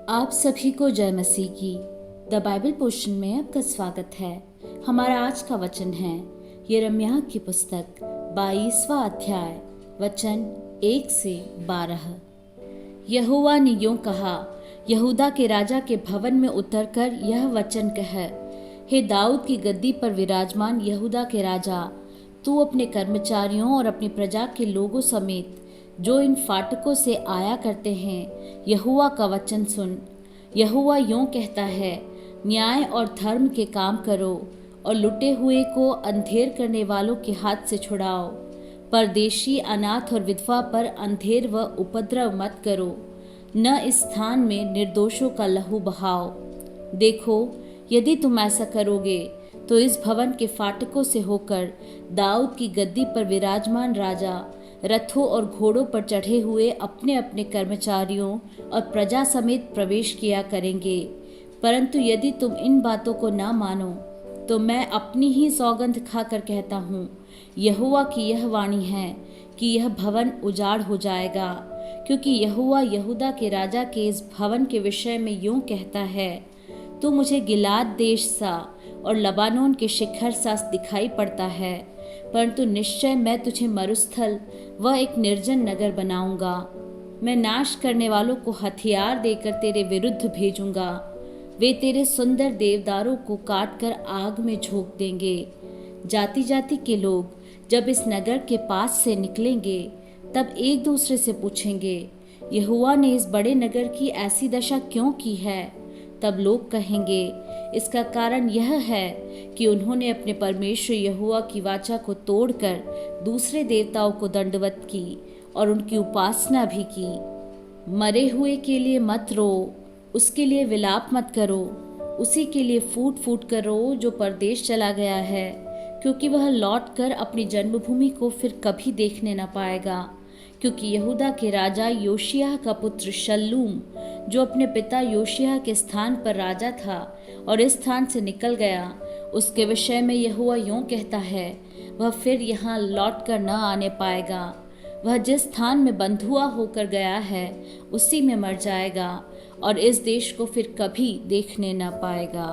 आप सभी को जय मसीह की द बाइबल पोर्शन में आपका स्वागत है। हमारा आज का वचन है यिर्मयाह की पुस्तक 22वां अध्याय वचन 1 से 12। यहोवा ने यूं कहा, यहूदा के राजा के भवन में उतरकर यह वचन कह, हे दाऊद की गद्दी पर विराजमान यहूदा के राजा, तू अपने कर्मचारियों और अपनी प्रजा के लोगों समेत जो इन फाटकों से आया करते हैं, यहोवा का वचन सुन। यहोवा यूं कहता है, न्याय और धर्म के काम करो और लुटे हुए को अंधेर करने वालों के हाथ से छुड़ाओ। परदेशी, अनाथ और विधवा पर अंधेर व उपद्रव मत करो, न इस स्थान में निर्दोषों का लहू बहाओ। देखो, यदि तुम ऐसा करोगे तो इस भवन के फाटकों से होकर दाऊद की गद्दी पर विराजमान राजा रथों और घोड़ों पर चढ़े हुए अपने अपने कर्मचारियों और प्रजा समेत प्रवेश किया करेंगे। परंतु यदि तुम इन बातों को ना मानो तो मैं अपनी ही सौगंध खाकर कहता हूँ, यहोवा की यह वाणी है कि यह भवन उजाड़ हो जाएगा, क्योंकि यहोवा यहूदा के राजा के इस भवन के विषय में यूं कहता है, तू मुझे गिलाद देश सा और लबानोन के शिखर सा दिखाई पड़ता है, परंतु निश्चय मैं तुझे मरुस्थल व एक निर्जन नगर बनाऊंगा। मैं नाश करने वालों को हथियार देकर तेरे विरुद्ध भेजूंगा। वे तेरे सुंदर देवदारों को काटकर आग में झोंक देंगे। जाति जाति के लोग जब इस नगर के पास से निकलेंगे तब एक दूसरे से पूछेंगे, यहोवा ने इस बड़े नगर की ऐसी दशा क्यों की है? तब लोग कहेंगे, इसका कारण यह है कि उन्होंने अपने परमेश्वर यहोवा की वाचा को तोड़कर दूसरे देवताओं को दंडवत की और उनकी उपासना भी की। मरे हुए के लिए मत रो, उसके लिए विलाप मत करो, उसी के लिए फूट फूट कर रो जो परदेश चला गया है, क्योंकि वह लौट कर अपनी जन्मभूमि को फिर कभी देखने न पाएगा। क्योंकि यहूदा के राजा योशिय्याह का पुत्र शल्लूम, जो अपने पिता योशिय्याह के स्थान पर राजा था और इस स्थान से निकल गया, उसके विषय में यहोवा यूं कहता है, वह फिर यहाँ लौट कर न आने पाएगा। वह जिस स्थान में बंधुआ होकर गया है उसी में मर जाएगा और इस देश को फिर कभी देखने न पाएगा।